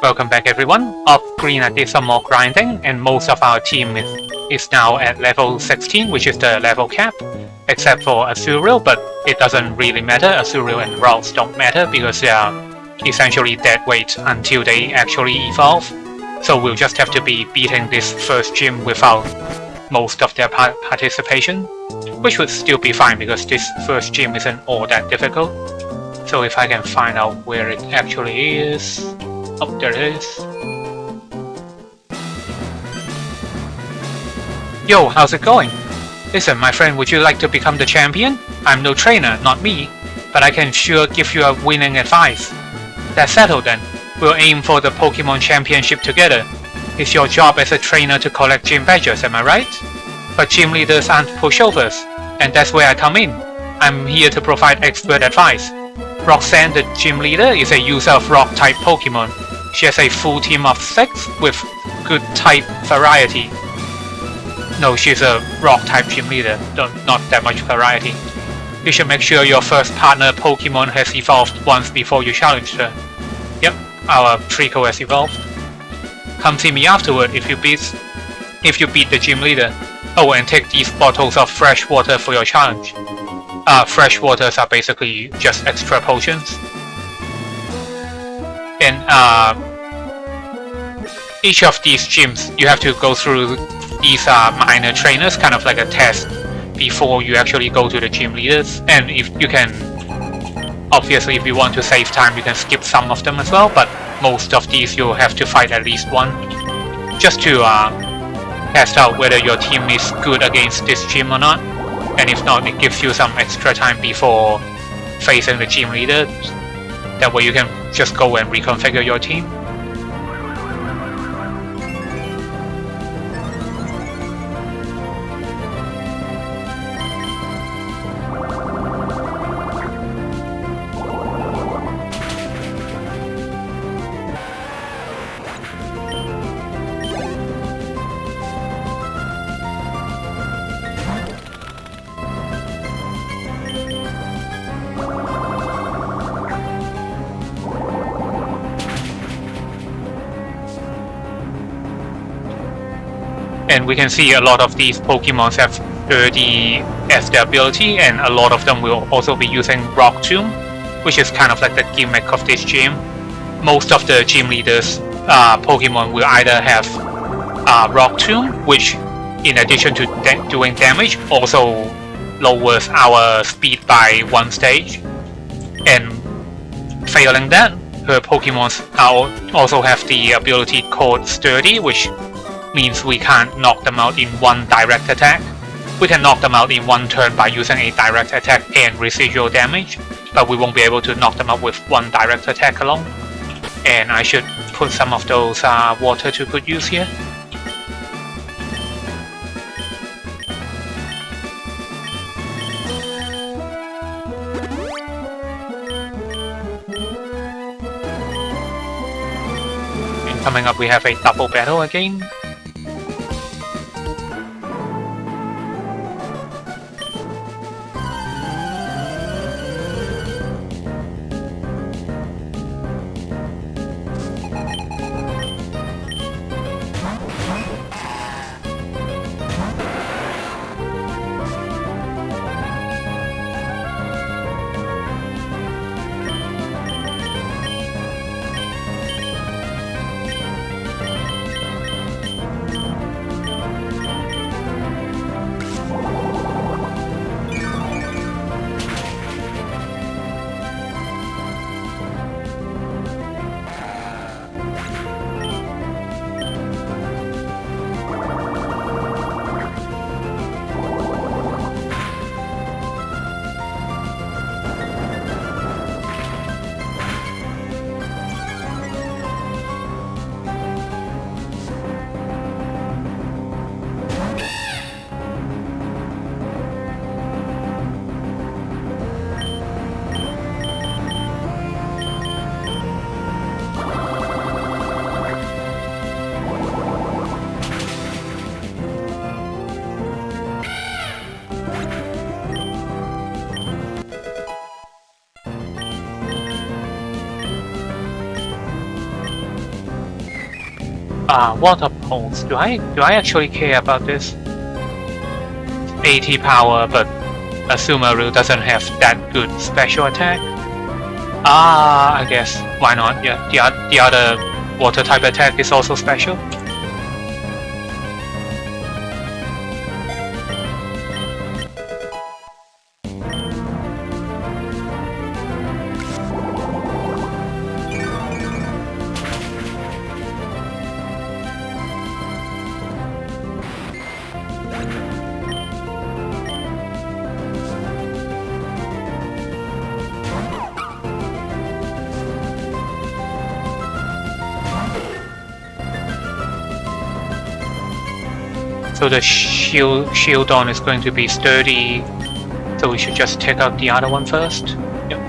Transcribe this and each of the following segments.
Welcome back everyone. Off screen I did some more grinding and most of our team is now at level 16, which is the level cap, except for Azuriel, but it doesn't really matter. Azuriel and Ralts don't matter because they are essentially dead weight until they actually evolve. So we'll just have to be beating this first gym without most of their participation, which would still be fine because this first gym isn't all that difficult. So if I can find out where it actually is... Oh, there it is. Yo, how's it going? Listen, my friend, would you like to become the champion? I'm no trainer, not me, but I can sure give you a winning advice. That's settled then. We'll aim for the Pokemon Championship together. It's your job as a trainer to collect gym badges, am I right? But gym leaders aren't pushovers, and that's where I come in. I'm here to provide expert advice. Roxanne, the gym leader, is a user of rock-type Pokemon. She has a full team of 6 with good type variety. No, she's a rock-type gym leader, not that much variety. You should make sure your first partner Pokemon has evolved once before you challenge her. Yep, our Trico has evolved. Come see me afterward if you beat the gym leader. Oh, and take these bottles of fresh water for your challenge. Fresh waters are basically just extra potions. And each of these gyms, you have to go through these minor trainers, kind of like a test, before you actually go to the gym leaders. And if you can, obviously if you want to save time, you can skip some of them as well, but most of these you'll have to fight at least one, just to test out whether your team is good against this gym or not. And if not, it gives you some extra time before facing the gym leader. That way you can just go and reconfigure your team. And we can see a lot of these Pokemon have 30 as their ability, and a lot of them will also be using Rock Tomb, which is kind of like the gimmick of this gym. Most of the gym leaders Pokemon will either have Rock Tomb, which in addition to doing damage also lowers our speed by 1 stage, and failing that, her Pokemon also have the ability called Sturdy, which means we can't knock them out in one direct attack. We can knock them out in one turn by using a direct attack and residual damage, but we won't be able to knock them out with one direct attack alone. And I should put some of those water to good use here. And coming up we have a double battle again. Water pulse. Do I actually care about this? 80 power, but Sumeru doesn't have that good special attack. I guess why not? Yeah, the other water type attack is also special. So the shield on is going to be sturdy, so we should just take out the other one first. Yep.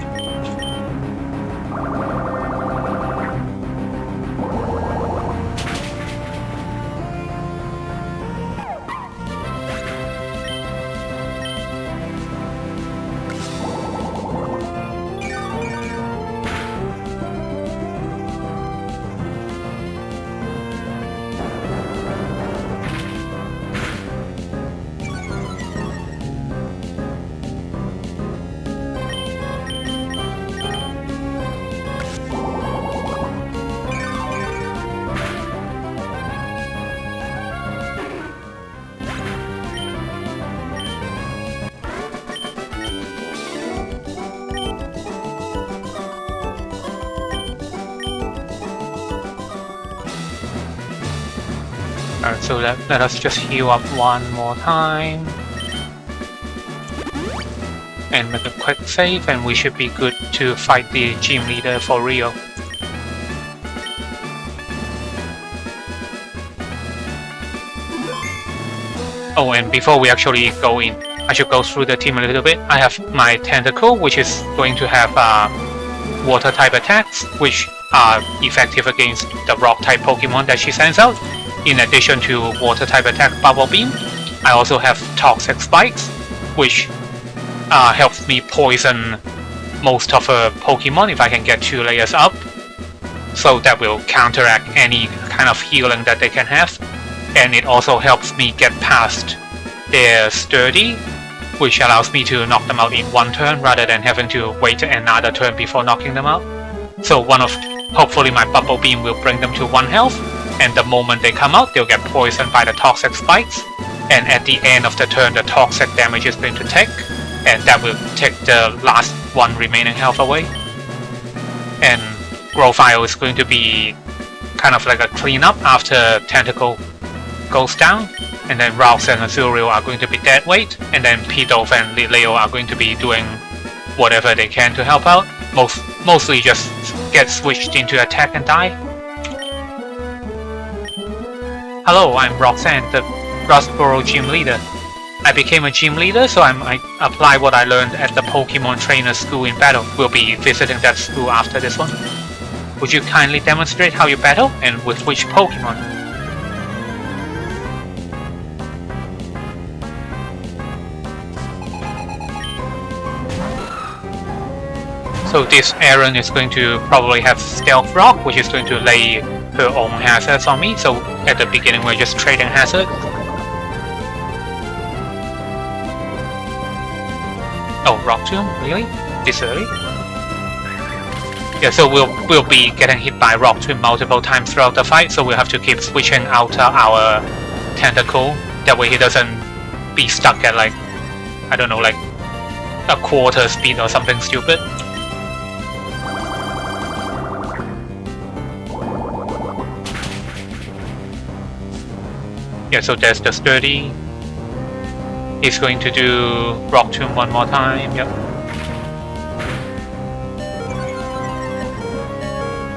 Alright, so let us just heal up one more time. And make a quick save, and we should be good to fight the gym leader for real. Oh, and before we actually go in, I should go through the team a little bit. I have my Tentacle, which is going to have water type attacks, which are effective against the rock type Pokemon that she sends out. In addition to water type attack Bubble Beam, I also have Toxic Spikes, which helps me poison most of her Pokemon if I can get 2 layers up. So that will counteract any kind of healing that they can have. And it also helps me get past their Sturdy, which allows me to knock them out in one turn rather than having to wait another turn before knocking them out. So hopefully my Bubble Beam will bring them to 1 health. And the moment they come out, they'll get poisoned by the Toxic Spikes. And at the end of the turn, the Toxic damage is going to take. And that will take the last 1 remaining health away. And Growfile is going to be kind of like a cleanup after Tentacle goes down. And then Rouse and Azuriel are going to be dead weight. And then Pidove and Lileo are going to be doing whatever they can to help out. Mostly just get switched into attack and die. Hello, I'm Roxanne, the Rustboro gym leader. I became a gym leader, so I might apply what I learned at the Pokemon Trainer School in battle. We'll be visiting that school after this one. Would you kindly demonstrate how you battle, and with which Pokemon? So this Aaron is going to probably have Stealth Rock, which is going to lay her own hazards on me, so at the beginning we're just trading hazards. Oh, Rock Tomb? Really? This early? Yeah, so we'll be getting hit by Rock Tomb multiple times throughout the fight, so we'll have to keep switching out our Tentacle. That way he doesn't be stuck at like, I don't know, like a quarter speed or something stupid. Yeah, so there's the Sturdy. He's going to do Rock Tomb one more time, yep.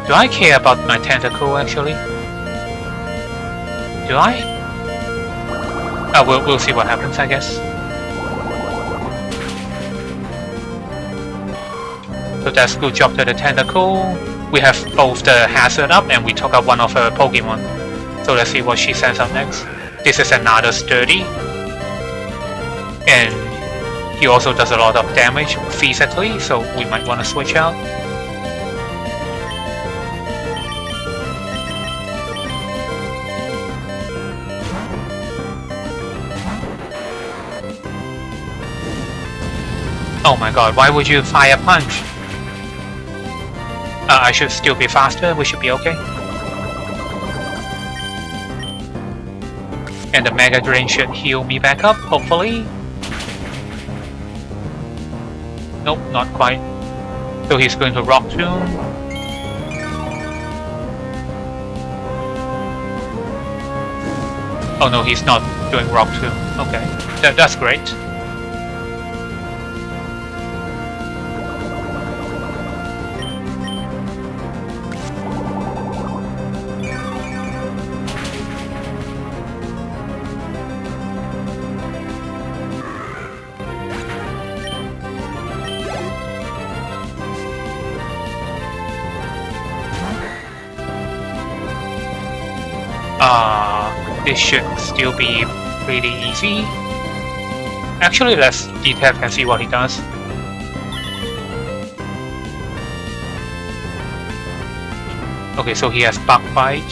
Do I care about my Tentacle actually? Do I? Oh, we'll see what happens, I guess. So that's good job to the Tentacle. We have both the hazard up and we took out one of her Pokemon. So let's see what she sends out next. This is another Sturdy. And he also does a lot of damage physically, so we might want to switch out. Oh my god, why would you fire punch? I should still be faster, we should be okay. And the Mega Drain should heal me back up, hopefully. Nope, not quite. So he's going to Rock Tomb. Oh no, he's not doing Rock Tomb. Okay, that's great. This should still be pretty easy. Actually, let's detect and see what he does. Okay, so he has Bug Bite.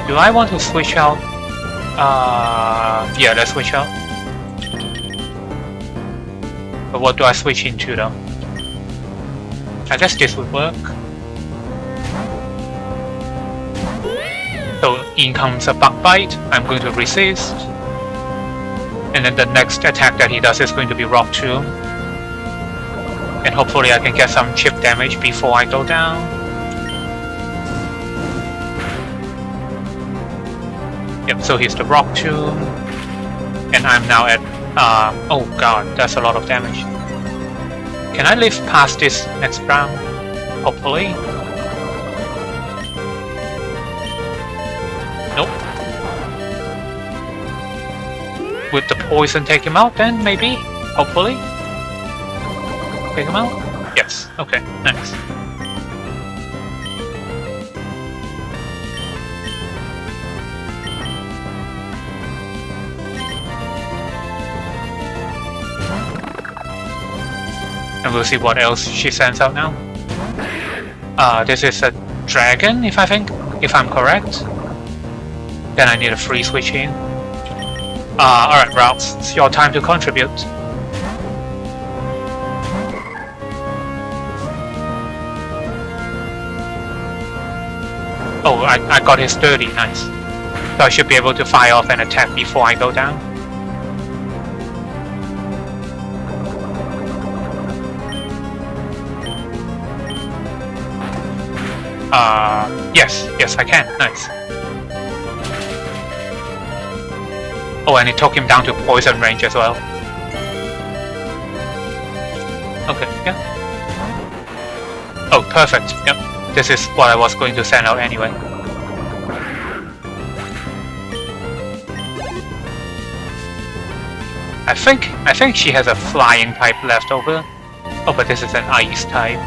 Do I want to switch out? Yeah, let's switch out. But what do I switch into though? I guess this would work. So in comes a Bug Bite, I'm going to resist. And then the next attack that he does is going to be Rock Tomb. And hopefully I can get some chip damage before I go down. Yep, so here's the Rock Tomb. And I'm now at, oh god, that's a lot of damage. Can I live past this next round? Hopefully. Nope. Would the poison take him out then, maybe? Hopefully? Take him out? Yes. Okay, nice. And we'll see what else she sends out now. This is a dragon, if I'm correct. Then I need a free switch in. Alright, Routes, it's your time to contribute. Oh, I got his 30, nice. So I should be able to fire off an attack before I go down. Yes, I can, nice. Oh, and it took him down to poison range as well. Okay, yeah. Oh, perfect, yep. This is what I was going to send out anyway. I think she has a flying type left over. Oh, but this is an ice type.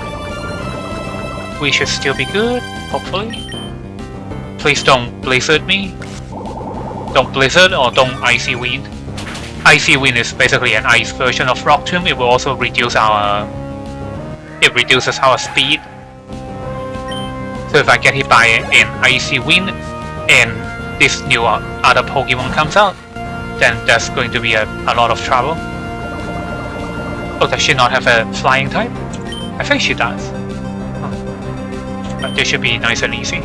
We should still be good, hopefully. Please don't blizzard me. Don't blizzard or don't icy wind. Icy wind is basically an ice version of Rock Tomb. It will also reduce our... It reduces our speed. So if I get hit by an icy wind and this new other Pokemon comes out, then that's going to be a lot of trouble. Oh, does she not have a flying type? I think she does. But this should be nice and easy.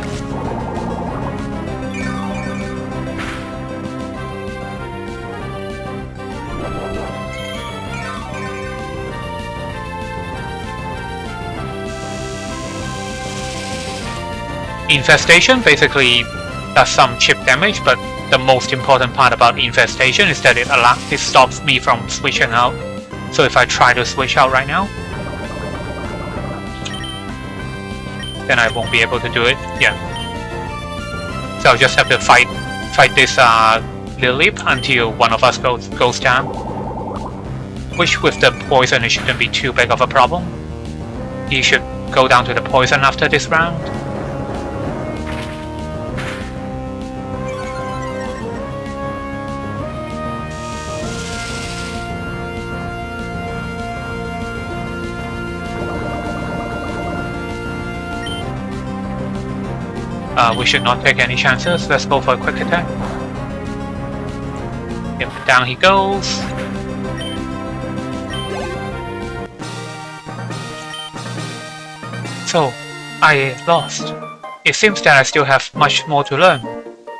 Infestation basically does some chip damage, but the most important part about infestation is that it stops me from switching out. So if I try to switch out right now, then I won't be able to do it. Yeah. So I'll just have to fight this Lilip until one of us goes down. Which with the poison it shouldn't be too big of a problem. He should go down to the poison after this round. We should not take any chances. Let's go for a quick attack. Yep, down he goes. So, I lost. It seems that I still have much more to learn.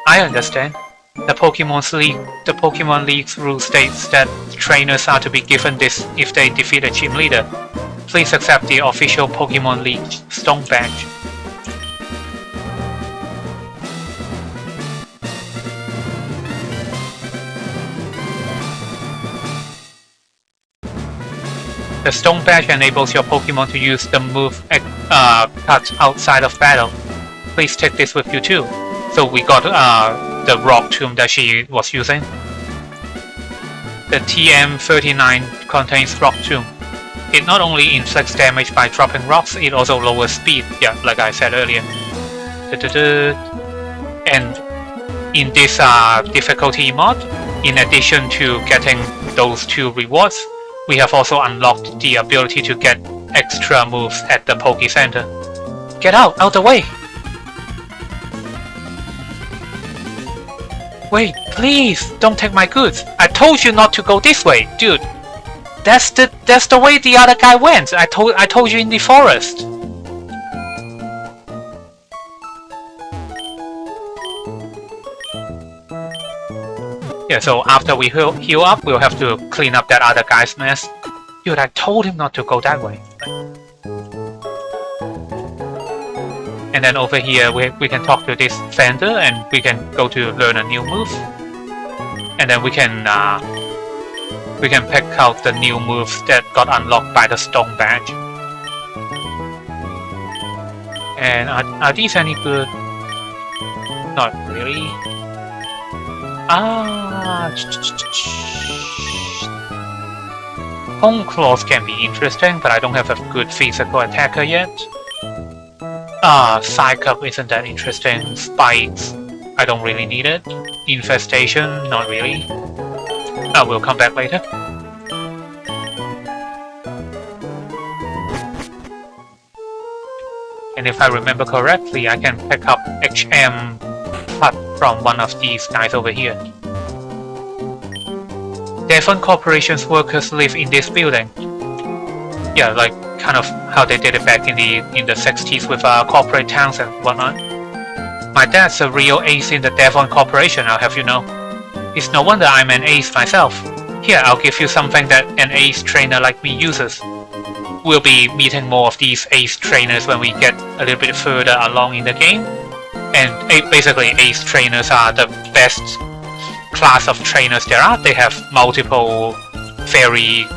I understand. The Pokemon League's rule states that trainers are to be given this if they defeat a gym leader. Please accept the official Pokemon League Stone Badge. The Stone Badge enables your Pokemon to use the move cut outside of battle. Please take this with you too. So we got the Rock Tomb that she was using. The TM39 contains Rock Tomb. It not only inflicts damage by dropping rocks, it also lowers speed, yeah, like I said earlier. And in this difficulty mod, in addition to getting those 2 rewards, we have also unlocked the ability to get extra moves at the Poke Center. Get out the way! Wait, please, don't take my goods. I told you not to go this way, dude. That's the way the other guy went. I told you in the forest. Yeah, so after we heal up, we'll have to clean up that other guy's mess. Dude, I told him not to go that way. And then over here, we can talk to this vendor and we can go to learn a new move. And then we can pick out the new moves that got unlocked by the Stone Badge. And are these any good? Not really. Home Claws can be interesting, but I don't have a good physical attacker yet. Psycup isn't that interesting. Spikes, I don't really need it. Infestation, not really. We'll come back later. And if I remember correctly, I can pick up HM Cut from one of these guys over here. Devon Corporation's workers live in this building. Yeah, like kind of how they did it back in the 60s with corporate towns and whatnot. My dad's a real ace in the Devon Corporation, I'll have you know. It's no wonder I'm an ace myself. Here, I'll give you something that an ace trainer like me uses. We'll be meeting more of these ace trainers when we get a little bit further along in the game. And basically, ace trainers are the best class of trainers there are. They have multiple very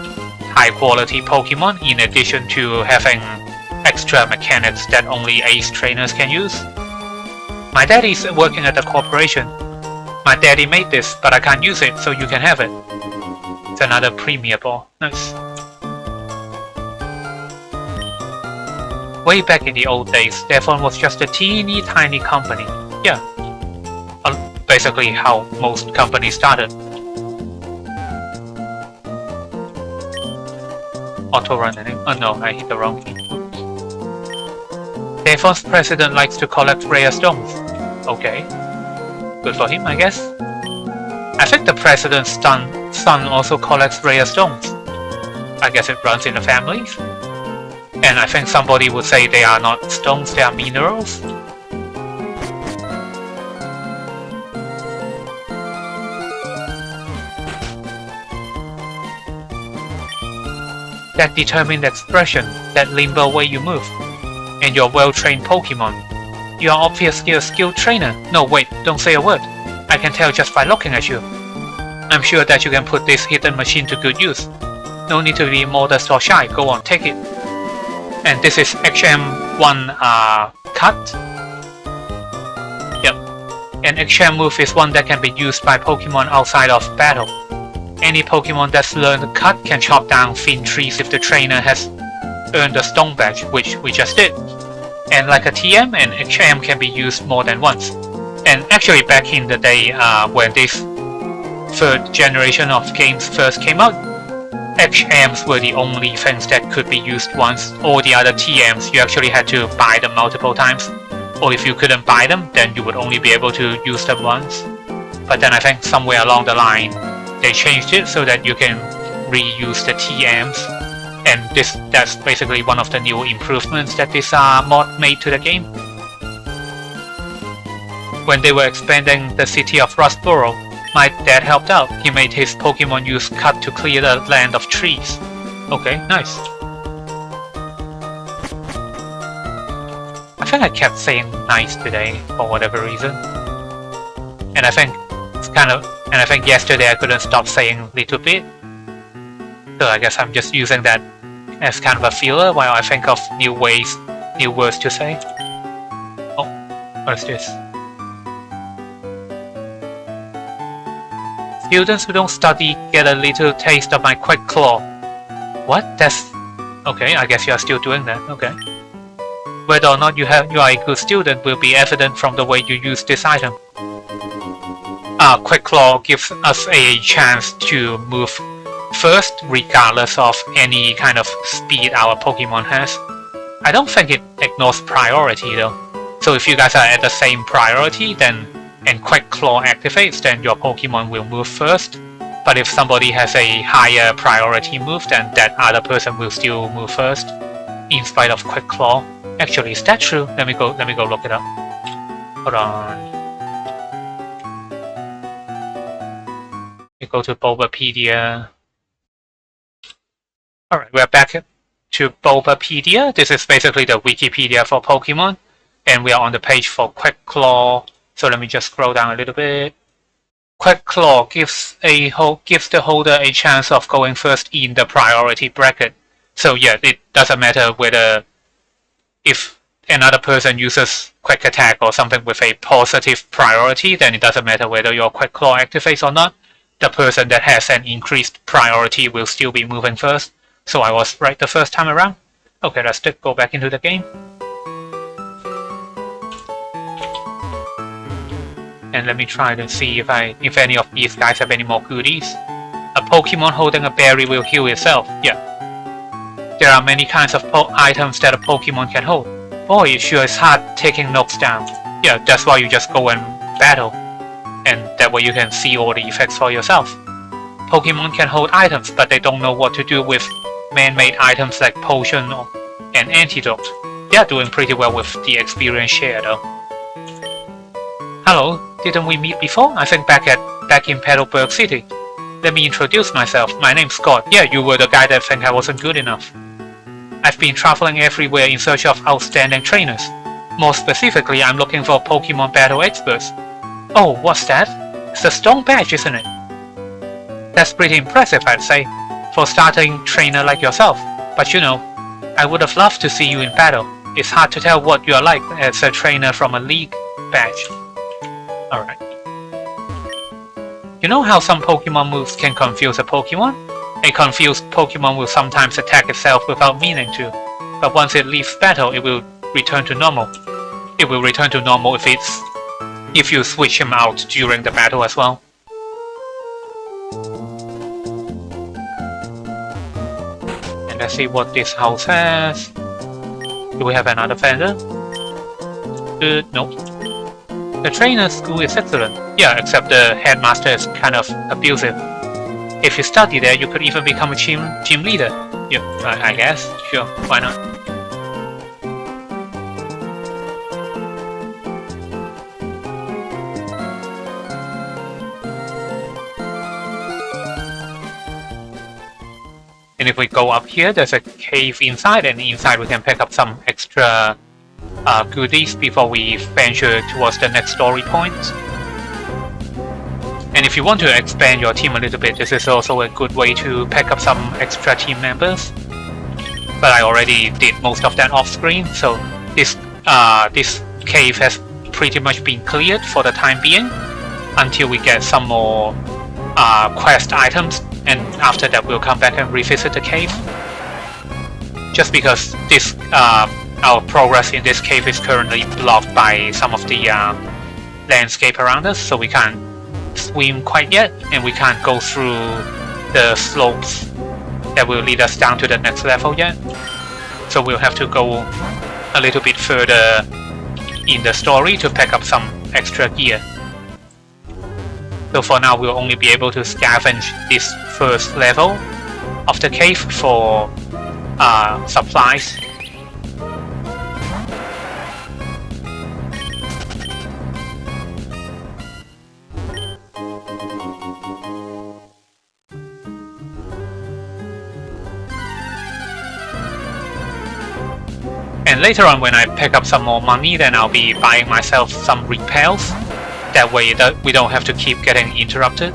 high quality Pokemon in addition to having extra mechanics that only ace trainers can use. My daddy's working at the corporation. My daddy made this, but I can't use it, so you can have it. It's another Premier Ball. Nice. Way back in the old days, Devon was just a teeny tiny company. Yeah. Basically how most companies started. Auto running. Oh no, I hit the wrong key. Devon's president likes to collect rare stones. Okay. Good for him, I guess. I think the president's son also collects rare stones. I guess it runs in the family. And I think somebody would say they are not stones, they are minerals. That determined expression, that limber way you move, and your well-trained Pokemon. You are obviously a skilled trainer. No, wait, don't say a word. I can tell just by looking at you. I'm sure that you can put this hidden machine to good use. No need to be modest or shy. Go on, take it. And this is HM1 cut. Yep. An HM move is one that can be used by Pokemon outside of battle. Any Pokemon that's learned cut can chop down thin trees if the trainer has earned a Stone Badge, which we just did. And like a TM, an HM can be used more than once. And actually back in the day when this third generation of games first came out, HMs were the only things that could be used once. All the other TMs, you actually had to buy them multiple times. Or if you couldn't buy them, then you would only be able to use them once. But then I think somewhere along the line, they changed it so that you can reuse the TMs. And that's basically one of the new improvements that this mod made to the game. When they were expanding the city of Rustboro, my dad helped out. He made his Pokemon use cut to clear the land of trees. Okay, nice. I think I kept saying nice today for whatever reason. And I think yesterday I couldn't stop saying little bit. So I guess I'm just using that as kind of a feeler while I think of new words to say. Oh, what is this? Students who don't study get a little taste of my quick claw. What? That's... Okay, I guess you are still doing that. Okay. Whether or not you are a good student will be evident from the way you use this item. Quick Claw gives us a chance to move first regardless of any kind of speed our Pokemon has. I don't think it ignores priority though. So if you guys are at the same priority and Quick Claw activates, then your Pokemon will move first. But if somebody has a higher priority move, then that other person will still move first, in spite of Quick Claw. Actually, is that true? Let me go look it up. Hold on. We go to Bulbapedia. Alright, we're back to Bulbapedia. This is basically the Wikipedia for Pokemon. And we are on the page for Quick Claw. So let me just scroll down a little bit. Quick Claw gives the holder a chance of going first in the priority bracket. So yeah, it doesn't matter whether if another person uses Quick Attack or something with a positive priority, then it doesn't matter whether your Quick Claw activates or not. The person that has an increased priority will still be moving first. So I was right the first time around. Okay, let's go back into the game. And let me try to see if any of these guys have any more goodies. A Pokemon holding a berry will heal itself. Yeah. There are many kinds of items that a Pokemon can hold. Boy, it sure is hard taking notes down. Yeah, that's why you just go and battle. And that way you can see all the effects for yourself. Pokemon can hold items, but they don't know what to do with man-made items like potion and antidote. They are doing pretty well with the experience share though. Hello, didn't we meet before? I think back in Petalburg City. Let me introduce myself. My name's Scott. Yeah, you were the guy that think I wasn't good enough. I've been traveling everywhere in search of outstanding trainers. More specifically, I'm looking for Pokemon battle experts. Oh, what's that? It's a stone badge, isn't it? That's pretty impressive, I'd say, for a starting trainer like yourself. But you know, I would have loved to see you in battle. It's hard to tell what you're like as a trainer from a league badge. Alright. You know how some Pokemon moves can confuse a Pokemon? A confused Pokemon will sometimes attack itself without meaning to, but once it leaves battle, it will return to normal. It will return to normal if you switch him out during the battle as well. And let's see what this house has. Do we have another vendor? Nope. The trainer school is excellent. Yeah, except the headmaster is kind of abusive. If you study there, you could even become a team leader. Yeah, I guess. Sure, why not? And if we go up here, there's a cave inside, and inside we can pick up some extra goodies before we venture towards the next story point. And if you want to expand your team a little bit, this is also a good way to pick up some extra team members. But I already did most of that off screen, so this cave has pretty much been cleared for the time being until we get some more quest items, and after that we'll come back and revisit the cave. Just because this our progress in this cave is currently blocked by some of the landscape around us, so we can't swim quite yet, and we can't go through the slopes that will lead us down to the next level yet. So we'll have to go a little bit further in the story to pick up some extra gear. So for now we'll only be able to scavenge this first level of the cave for supplies. And later on, when I pick up some more money, then I'll be buying myself some repels. That way we don't have to keep getting interrupted.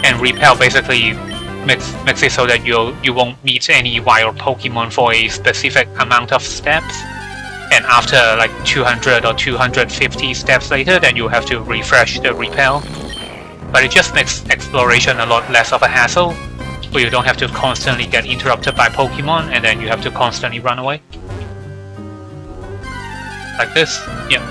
And repel basically makes it so that you won't meet any wild Pokemon for a specific amount of steps. And after like 200 or 250 steps later, then you have to refresh the repel. But it just makes exploration a lot less of a hassle, where you don't have to constantly get interrupted by Pokemon and then you have to constantly run away. Like this, yeah.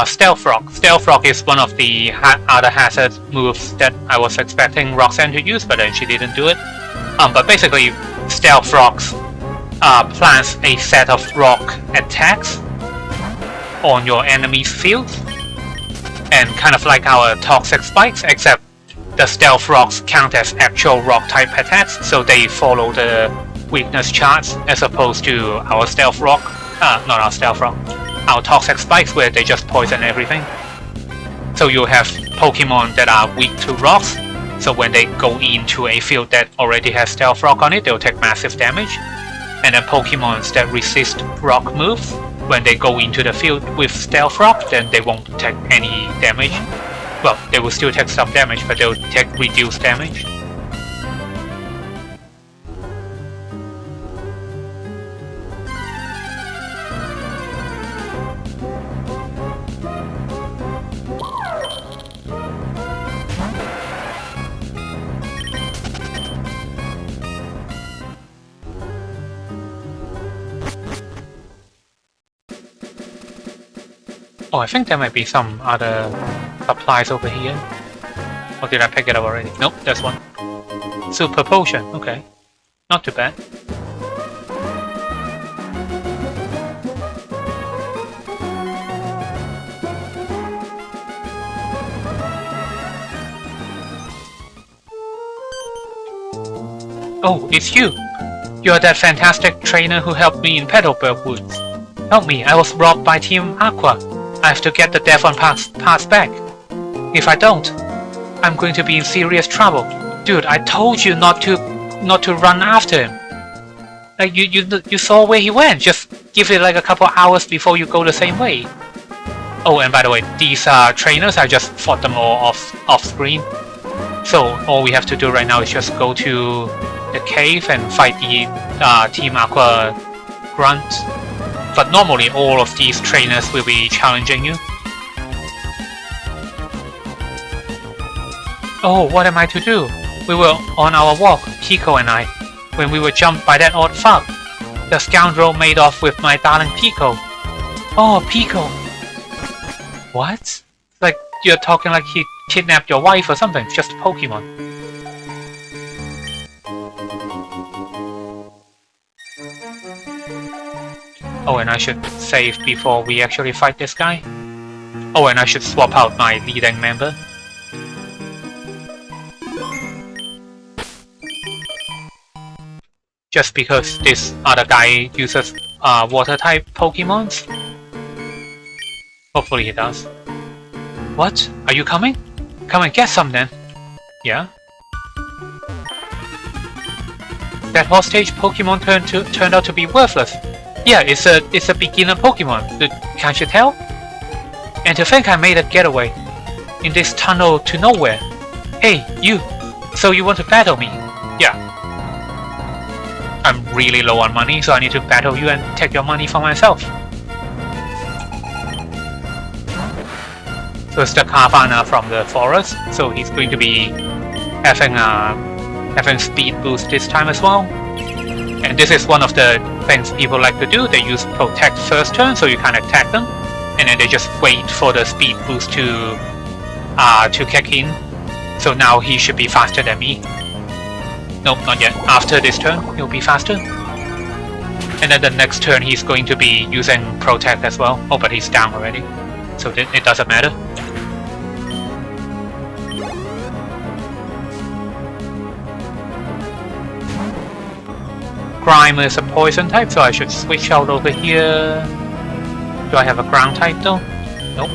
Stealth Rock. Stealth Rock is one of the other hazard moves that I was expecting Roxanne to use, but then she didn't do it. But basically, Stealth Rocks plants a set of rock attacks on your enemy's field, and kind of like our Toxic Spikes, except the Stealth Rocks count as actual rock type attacks, so they follow the weakness charts as opposed to our Stealth Rock, not our Stealth Rock, our Toxic Spikes, where they just poison everything. So you have Pokemon that are weak to rocks, so when they go into a field that already has Stealth Rock on it, they'll take massive damage. And then Pokemons that resist rock moves, when they go into the field with Stealth Rock, then they won't take any damage. Well, they will still take some damage, but they'll take reduced damage. Oh, I think there might be some other supplies over here. Or did I pick it up already? Nope, there's one. Super Potion, okay. Not too bad. Oh, it's you! You're that fantastic trainer who helped me in Petalburg Woods. Help me, I was robbed by Team Aqua. I have to get the Devon parts back. If I don't, I'm going to be in serious trouble. Dude, I told you not to run after him. Like you saw where he went. Just give it like a couple hours before you go the same way. Oh, and by the way, these trainers, I just fought them all off screen. So all we have to do right now is just go to the cave and fight the Team Aqua grunt. But normally all of these trainers will be challenging you. Oh, what am I to do? We were on our walk, Pico and I, when we were jumped by that odd fuck. The scoundrel made off with my darling Pico. Oh, Pico! What? Like you're talking like he kidnapped your wife or something, just a Pokemon. Oh, and I should save before we actually fight this guy. Oh, and I should swap out my leading member. Just because this other guy uses water type Pokemons. Hopefully he does. What? Are you coming? Come and get some then. Yeah? That hostage Pokemon turned out to be worthless. Yeah, it's a beginner Pokemon, can't you tell? And to think I made a getaway in this tunnel to nowhere. Hey, you! So you want to battle me? Yeah. I'm really low on money, so I need to battle you and take your money for myself. So it's the Carvana from the forest, so he's going to be having speed boost this time as well. And this is one of the things people like to do. They use Protect first turn, so you can't attack them, and then they just wait for the speed boost to kick in. So now he should be faster than me. Nope, not yet. After this turn, it'll be faster. And then the next turn, he's going to be using Protect as well. Oh, but he's down already. So it doesn't matter. Grime is a poison type, so I should switch out over here. Do I have a ground type though? Nope.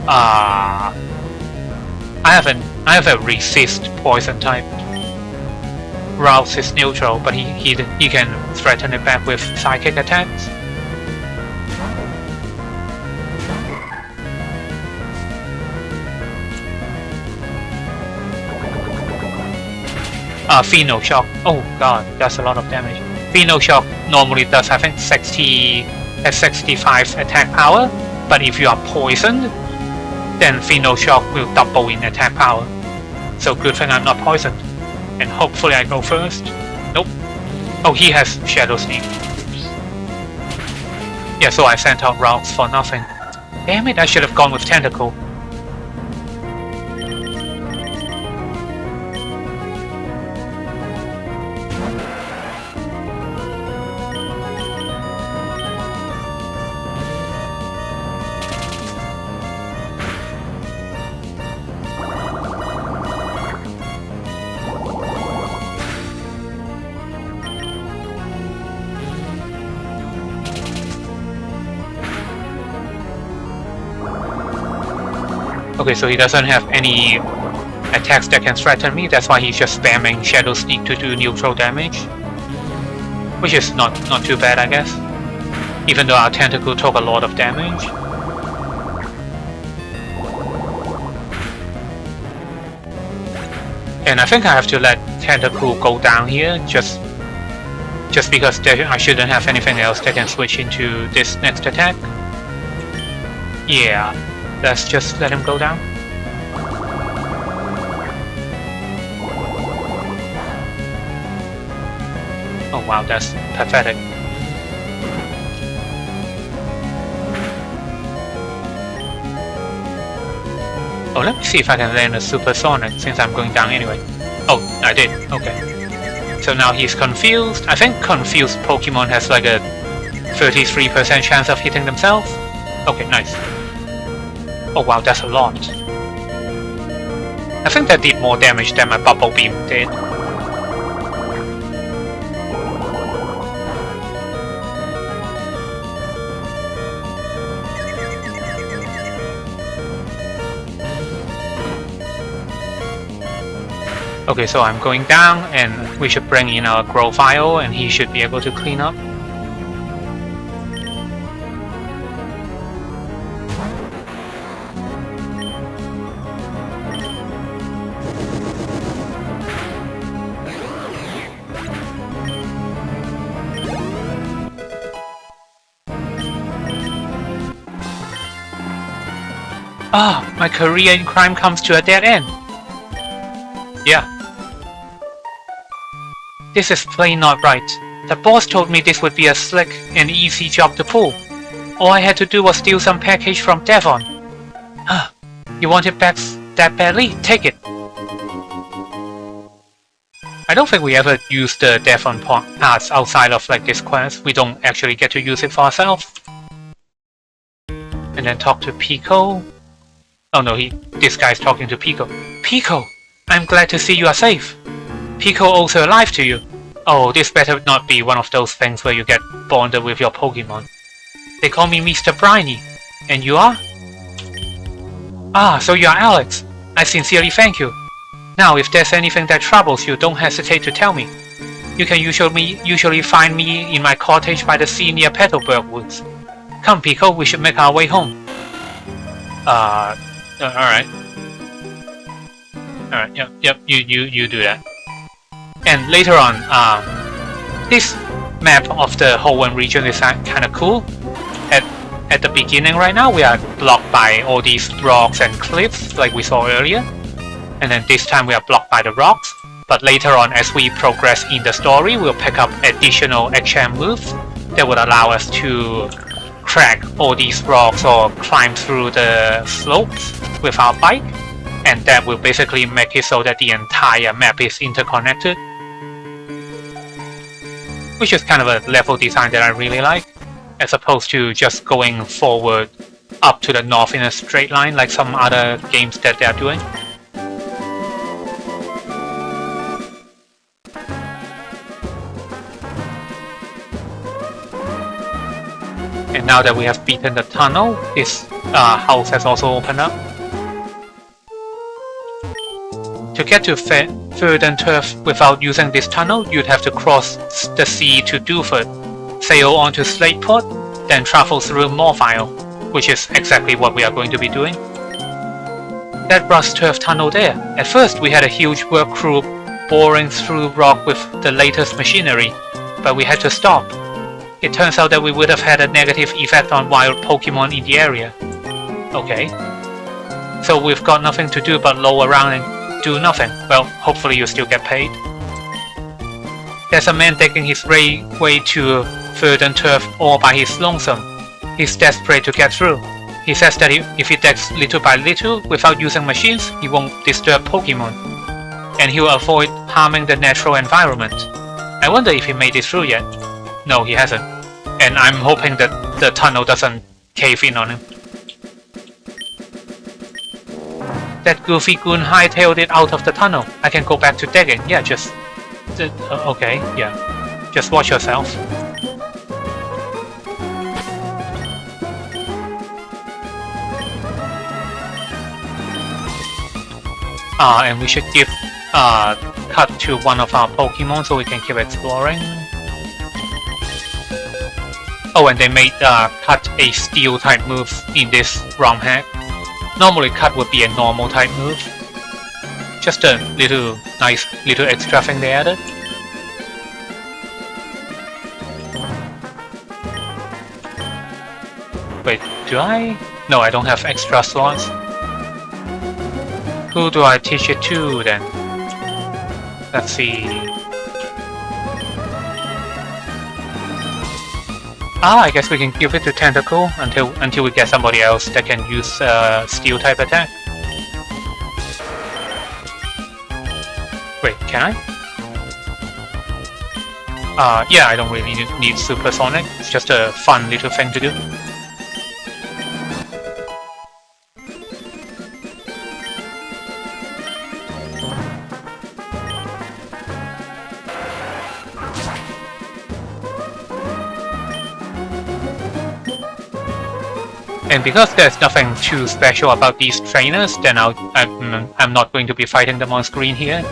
I have a resist poison type. Rouse is neutral, but he can threaten it back with psychic attacks. Pheno Shock. Oh god, that's a lot of damage. Pheno Shock normally does, I think, 65 attack power, but if you are poisoned, then Pheno Shock will double in attack power. So good thing I'm not poisoned. And hopefully I go first. Nope. Oh, he has Shadow Sneak. Yeah, so I sent out routes for nothing. Damn it, I should have gone with Tentacle. Okay, so he doesn't have any attacks that can threaten me, that's why he's just spamming Shadow Sneak to do neutral damage. Which is not too bad, I guess. Even though our Tentacle took a lot of damage. And I think I have to let Tentacle go down here, just because I shouldn't have anything else that can switch into this next attack. Yeah. Let's just let him go down. Oh wow, that's pathetic. Oh, let me see if I can land a Supersonic since I'm going down anyway. Oh, I did. Okay. So now he's confused. I think confused Pokemon has like a 33% chance of hitting themselves. Okay, nice. Oh wow, that's a lot. I think that did more damage than my Bubble Beam did. Okay, so I'm going down and we should bring in our Grovile and he should be able to clean up. Ah, my career in crime comes to a dead end. Yeah. This is plain not right. The boss told me this would be a slick and easy job to pull. All I had to do was steal some package from Devon. Huh. You want it back that badly? Take it. I don't think we ever use the Devon parts outside of like this quest. We don't actually get to use it for ourselves. And then talk to Pico. Oh no, this guy's talking to Pico. Pico, I'm glad to see you are safe. Pico owes her life to you. Oh, this better not be one of those things where you get bonded with your Pokemon. They call me Mr. Briny. And you are? Ah, so you are Alex. I sincerely thank you. Now, if there's anything that troubles you, don't hesitate to tell me. You can usually find me in my cottage by the sea near Petalburg Woods. Come, Pico, we should make our way home. Alright. Alright, yep, you do that. And later on, this map of the Hoenn region is kinda cool. At the beginning right now, we are blocked by all these rocks and cliffs, like we saw earlier. And then this time we are blocked by the rocks. But later on, as we progress in the story, we'll pick up additional HM moves that would allow us to crack all these rocks or climb through the slopes with our bike. and that will basically make it so that the entire map is interconnected, which is kind of a level design that I really like, as opposed to just going forward up to the north in a straight line like some other games that they are doing. And now that we have beaten the tunnel, this house has also opened up. To get to Verdant Turf without using this tunnel, you'd have to cross the sea to Duford, sail onto Slateport, then travel through Morphile, which is exactly what we are going to be doing. That rust turf tunnel there. At first we had a huge work crew boring through rock with the latest machinery, but we had to stop. It turns out that we would have had a negative effect on wild Pokemon in the area. Okay. So we've got nothing to do but loll around and do nothing. Well, hopefully you still get paid. There's a man digging his way to Verdant Turf all by his lonesome. He's desperate to get through. He says that if he digs little by little without using machines, he won't disturb Pokemon, and he'll avoid harming the natural environment. I wonder if he made it through yet. No, he hasn't. And I'm hoping that the tunnel doesn't cave in on him. That goofy goon hightailed it out of the tunnel. I can go back to digging. Yeah, just... okay, yeah. Just watch yourself. And we should give cut to one of our Pokemon so we can keep exploring. Oh, and they made cut a steel type move in this romhack. Normally cut would be a normal type move. Just a nice little extra thing they added. Wait, do I? No, I don't have extra slots. Who do I teach it to then? Let's see. I guess we can give it to Tentacle until we get somebody else that can use steel type attack. Wait, can I? Yeah, I don't really need Supersonic. It's just a fun little thing to do. And because there's nothing too special about these trainers, then I'm not going to be fighting them on screen here.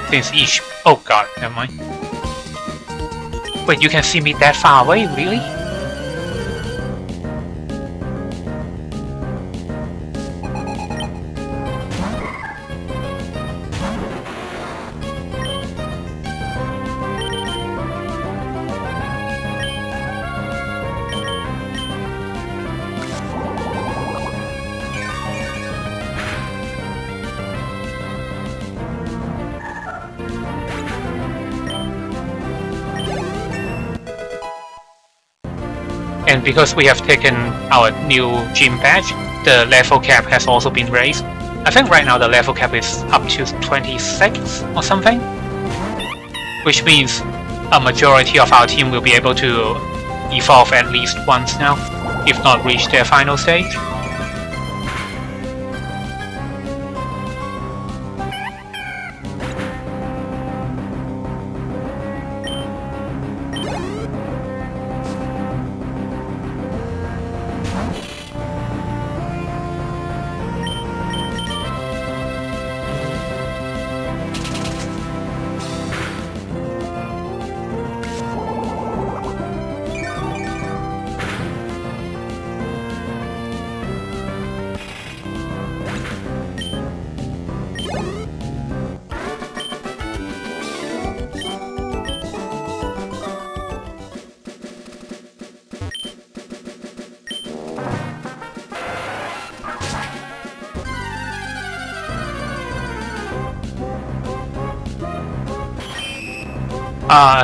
Since each... oh god, never mind. Wait, you can see me that far away? Really? And because we have taken our new gym badge, the level cap has also been raised. I think right now the level cap is up to 26 or something. Which means a majority of our team will be able to evolve at least once now, if not reach their final stage.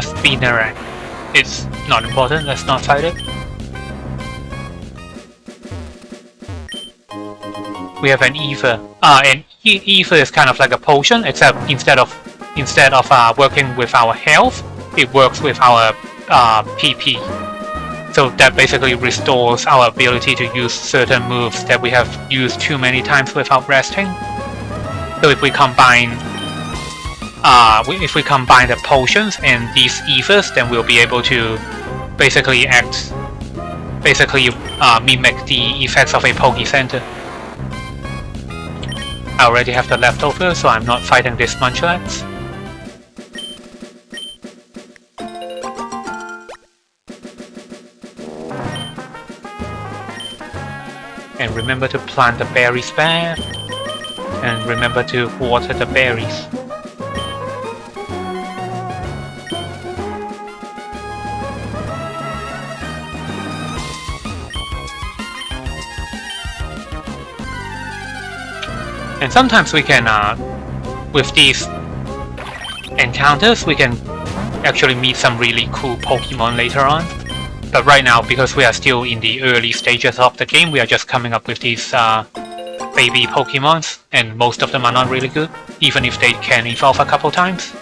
Spinner. It's not important, let's not fight it. we have an ether. And ether is kind of like a potion, except instead of working with our health, it works with our PP. So that basically restores our ability to use certain moves that we have used too many times without resting. So if we combine the potions and these ethers, then we'll be able to basically mimic the effects of a Poke Center. I already have the leftover, so I'm not fighting this Munchlax. And remember to plant the berries back. And remember to water the berries. And sometimes we can, with these encounters, we can actually meet some really cool Pokemon later on. But right now, because we are still in the early stages of the game, we are just coming up with these baby Pokemons, and most of them are not really good, even if they can evolve a couple times.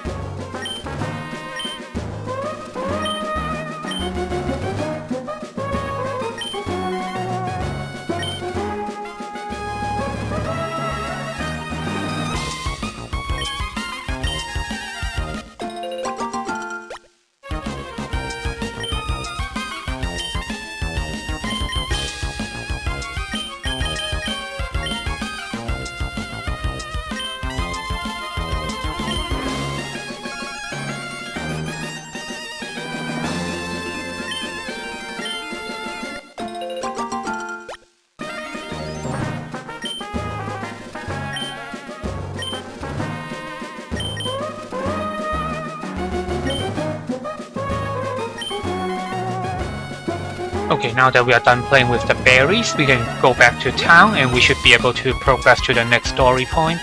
Okay, now that we are done playing with the berries, we can go back to town and we should be able to progress to the next story point.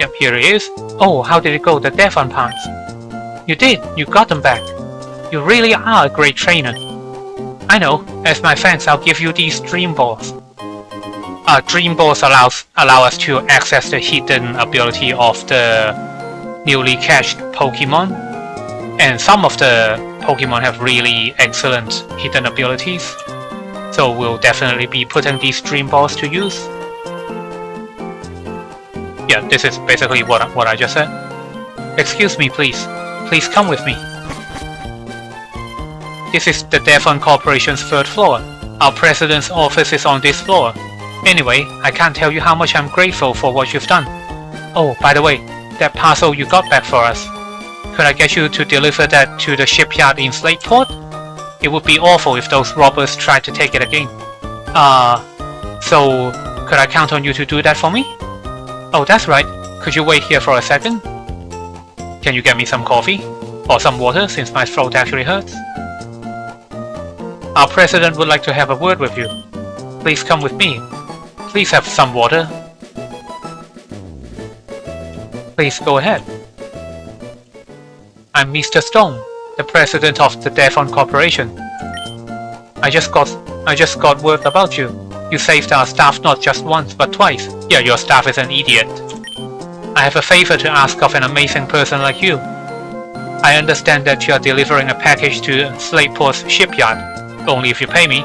Yep, here it is. Oh, how did it go, the Devon parts? You did! You got them back! You really are a great trainer! I know, as my thanks I'll give you these Dream Balls. Dream Balls allow us to access the hidden ability of the newly catched Pokemon. And some of the Pokemon have really excellent hidden abilities. So we'll definitely be putting these Dream Balls to use. Yeah, this is basically what I just said. Excuse me, please. Please come with me. This is the Devon Corporation's 3rd floor. Our president's office is on this floor. Anyway, I can't tell you how much I'm grateful for what you've done. Oh, by the way, that parcel you got back for us. Could I get you to deliver that to the shipyard in Slateport? It would be awful if those robbers tried to take it again. So could I count on you to do that for me? Oh, that's right. Could you wait here for a second? Can you get me some coffee? Or some water, since my throat actually hurts? Our president would like to have a word with you. Please come with me. Please have some water. Please go ahead. I'm Mr. Stone, the president of the Devon Corporation. I just got word about you. You saved our staff not just once, but twice. Yeah, your staff is an idiot. I have a favor to ask of an amazing person like you. I understand that you are delivering a package to Slateport's shipyard, only if you pay me.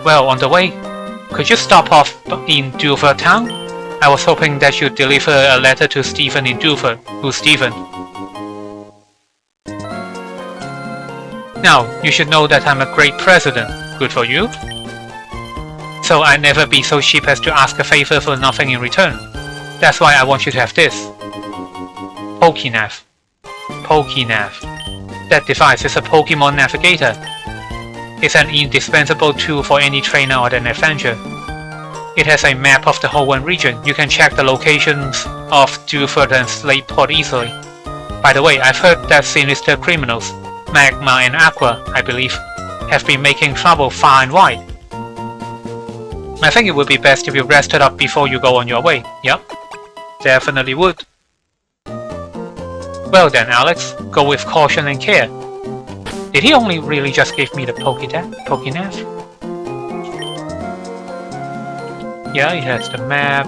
Well, on the way. Could you stop off in Dover town? I was hoping that you'd deliver a letter to Stephen in Dover. Who's Stephen? Now, you should know that I'm a great president. Good for you. So I'd never be so cheap as to ask a favor for nothing in return. That's why I want you to have this. Pokenav. Pokenav. That device is a Pokemon navigator. It's an indispensable tool for any trainer on an adventure. It has a map of the Hoenn region. You can check the locations of Dewford and Slateport easily. By the way, I've heard that sinister criminals, Magma and Aqua, I believe, have been making trouble far and wide. I think it would be best if you rested up before you go on your way. Yep, definitely would. Well then, Alex, go with caution and care. Did he only really just give me the Pokenav? Yeah, it has the map.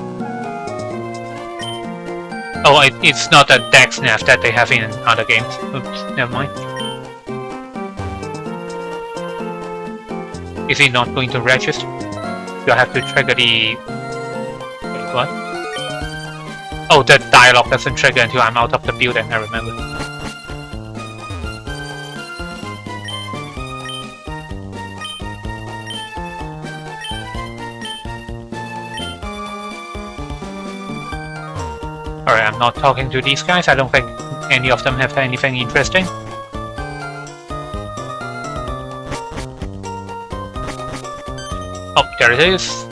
Oh, it's not a dex nav that they have in other games. Oops, never mind. Is it not going to register? You have to trigger the... Wait, what? Oh, the dialogue doesn't trigger until I'm out of the building, I remember. Alright, I'm not talking to these guys. I don't think any of them have anything interesting. Oh, there it is.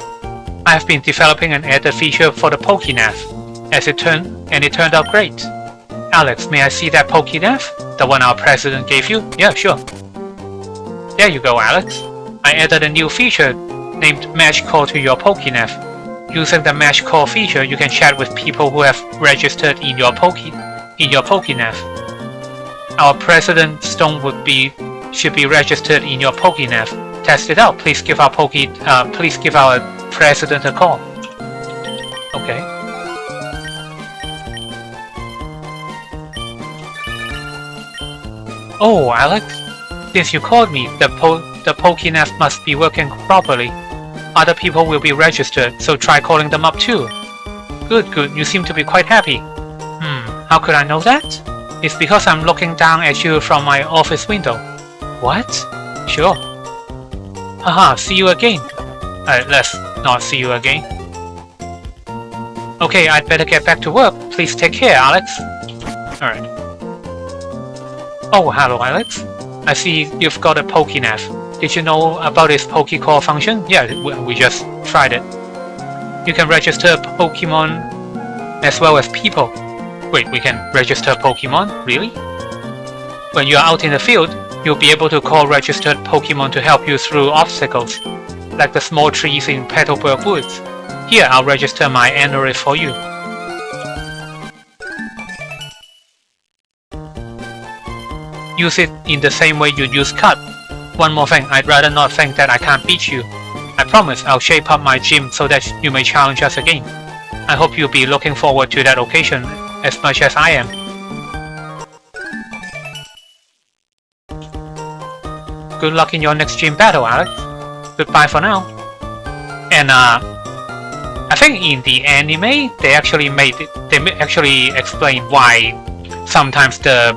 I have been developing an added feature for the pokenav, it turned out great. Alex, may I see that pokenav? The one our president gave you? Yeah, sure. There you go, Alex. I added a new feature named Match Call to your pokenav. Using the Match Call feature, you can chat with people who have registered in your pokenav. Our president stone should be registered in your pokenav. Test it out. Please give our president a call. Okay. Oh, Alex, since you called me, the pokenav must be working properly. Other people will be registered, so try calling them up too. Good, good. You seem to be quite happy. How could I know that? It's because I'm looking down at you from my office window. What? Sure. Haha, see you again. Let's not see you again. Okay, I'd better get back to work. Please take care, Alex. Alright. Oh, hello, Alex. I see you've got a pokenav. Did you know about its Pokecall function? Yeah, we just tried it. You can register Pokemon as well as people. Wait, we can register Pokemon? Really? When you are out in the field, you'll be able to call registered Pokemon to help you through obstacles, like the small trees in Petalburg Woods. Here, I'll register my Anorith for you. Use it in the same way you use Cut. One more thing, I'd rather not think that I can't beat you. I promise I'll shape up my gym so that you may challenge us again. I hope you'll be looking forward to that occasion as much as I am. Good luck in your next gym battle, Alex. Goodbye for now. And I think in the anime they actually explain why sometimes the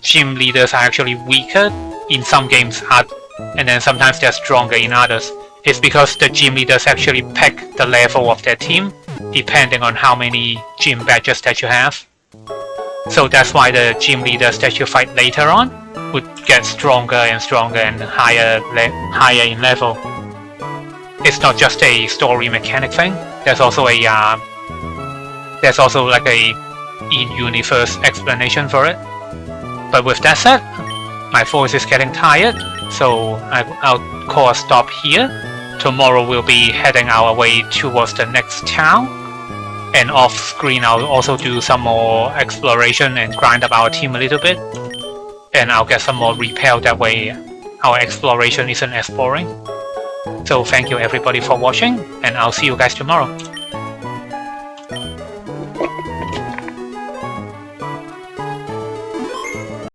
gym leaders are actually weaker in some games, and then sometimes they're stronger in others. It's because the gym leaders actually pick the level of their team depending on how many gym badges that you have. So that's why the gym leaders that you fight later on would get stronger and stronger and higher in level. It's not just a story mechanic thing. There's also like a in-universe explanation for it. But with that said, my voice is getting tired, so I'll call a stop here. Tomorrow we'll be heading our way towards the next town. And off screen I'll also do some more exploration and grind up our team a little bit. And I'll get some more repel, that way our exploration isn't as boring. So thank you everybody for watching, and I'll see you guys tomorrow.